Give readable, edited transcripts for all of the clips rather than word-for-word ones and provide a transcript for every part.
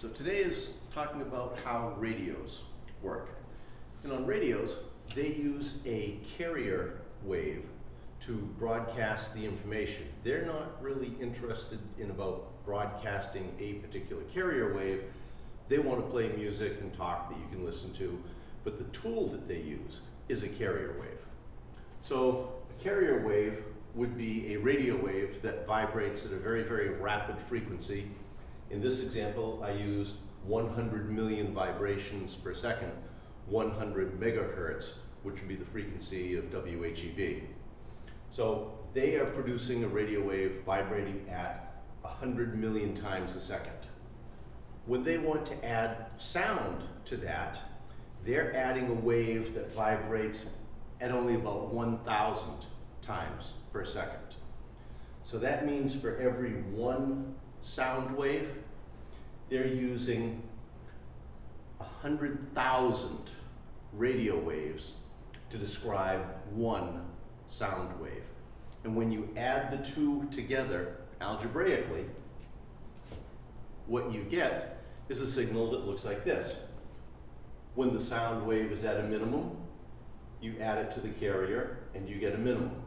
So today is talking about how radios work. And on radios, they use a carrier wave to broadcast the information. They're not really interested in about broadcasting a particular carrier wave. They want to play music and talk that you can listen to, but the tool that they use is a carrier wave. So a carrier wave would be a radio wave that vibrates at a very, very rapid frequency. In this example, I used 100 million vibrations per second, 100 megahertz, which would be the frequency of WHEB. So they are producing a radio wave vibrating at 100 million times a second. When they want to add sound to that, they're adding a wave that vibrates at only about 1,000 times per second. So that means for every one sound wave, they're using 100,000 radio waves to describe one sound wave. And when you add the two together algebraically, what you get is a signal that looks like this. When the sound wave is at a minimum, you add it to the carrier and you get a minimum.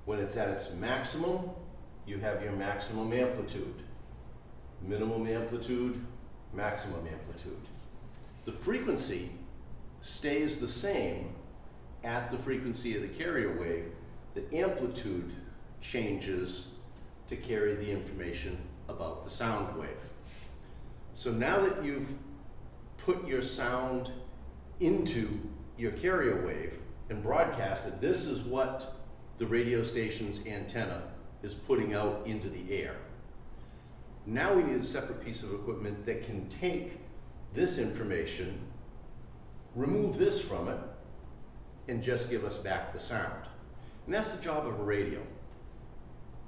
When it's at its maximum, you have your maximum amplitude. Minimum amplitude, maximum amplitude. The frequency stays the same at the frequency of the carrier wave. The amplitude changes to carry the information about the sound wave. So now that you've put your sound into your carrier wave and broadcasted, this is what the radio station's antenna is putting out into the air. Now we need a separate piece of equipment that can take this information, remove this from it, and just give us back the sound. And that's the job of a radio.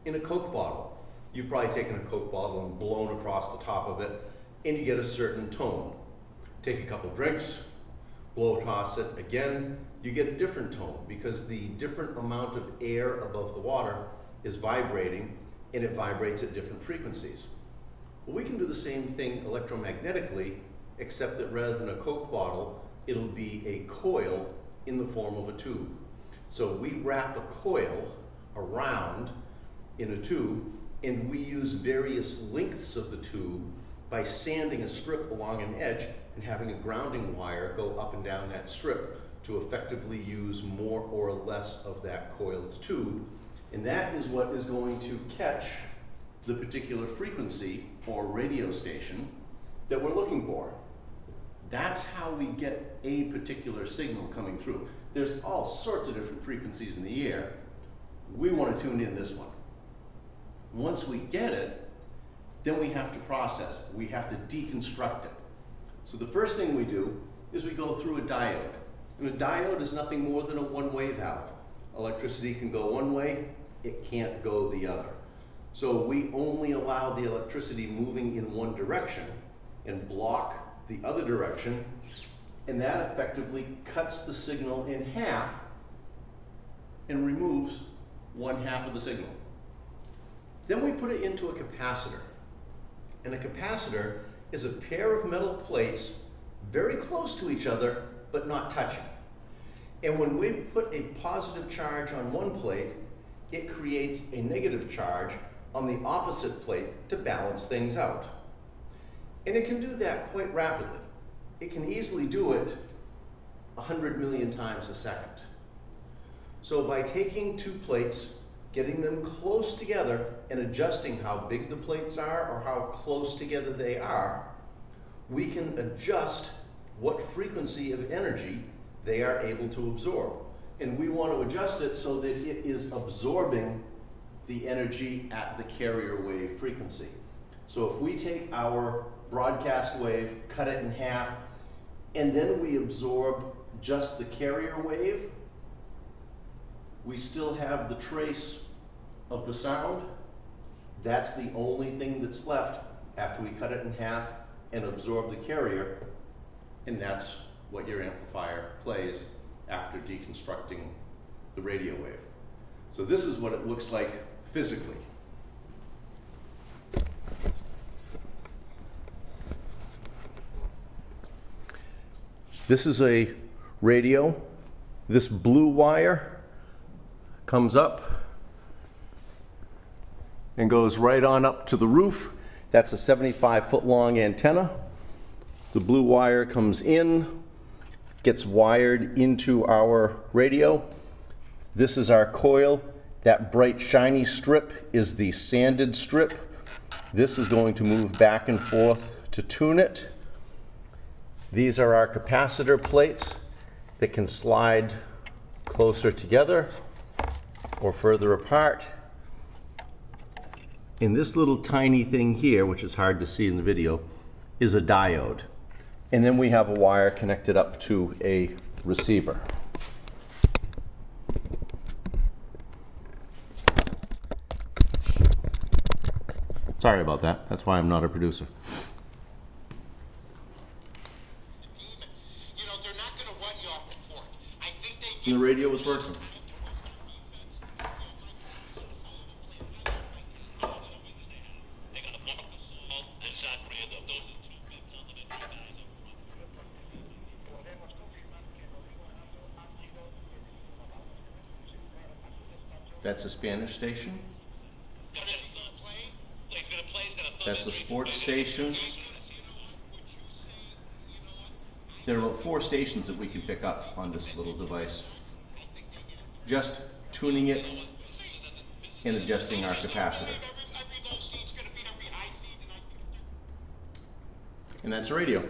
In a Coke bottle, you've probably taken a Coke bottle and blown across the top of it, and you get a certain tone. Take a couple drinks, blow across it again, you get a different tone because the different amount of air above the water is vibrating, and it vibrates at different frequencies. Well, we can do the same thing electromagnetically, except that rather than a Coke bottle, it'll be a coil in the form of a tube. So we wrap a coil around in a tube, and we use various lengths of the tube by sanding a strip along an edge and having a grounding wire go up and down that strip to effectively use more or less of that coiled tube. And that is what is going to catch the particular frequency or radio station that we're looking for. That's how we get a particular signal coming through. There's all sorts of different frequencies in the air. We want to tune in this one. Once we get it, then we have to process it. We have to deconstruct it. So the first thing we do is we go through a diode. And a diode is nothing more than a one-way valve. Electricity can go one way, it can't go the other. So we only allow the electricity moving in one direction and block the other direction, and that effectively cuts the signal in half and removes one half of the signal. Then we put it into a capacitor. And a capacitor is a pair of metal plates very close to each other, but not touching. And when we put a positive charge on one plate, it creates a negative charge on the opposite plate to balance things out. And it can do that quite rapidly. It can easily do it 100 million times a second. So by taking two plates, getting them close together and adjusting how big the plates are or how close together they are, we can adjust what frequency of energy they are able to absorb. And we want to adjust it so that it is absorbing the energy at the carrier wave frequency. So if we take our broadcast wave, cut it in half, and then we absorb just the carrier wave, we still have the trace of the sound. That's the only thing that's left after we cut it in half and absorb the carrier, and that's what your amplifier plays after deconstructing the radio wave. So this is what it looks like physically. This is a radio. This blue wire comes up and goes right on up to the roof. That's a 75-foot long antenna. The blue wire comes in, gets wired into our radio. This is our coil. That bright shiny strip is the sanded strip. This is going to move back and forth to tune it. These are our capacitor plates that can slide closer together or further apart. And this little tiny thing here, which is hard to see in the video, is a diode. And then we have a wire connected up to a receiver. Sorry about that. That's why I'm not a producer. You know, they're not going to run you off the court. I think And the radio was working. That's a Spanish station. That's a sports station. There are about 4 stations that we can pick up on this little device. Just tuning it and adjusting our capacitor. And that's a radio.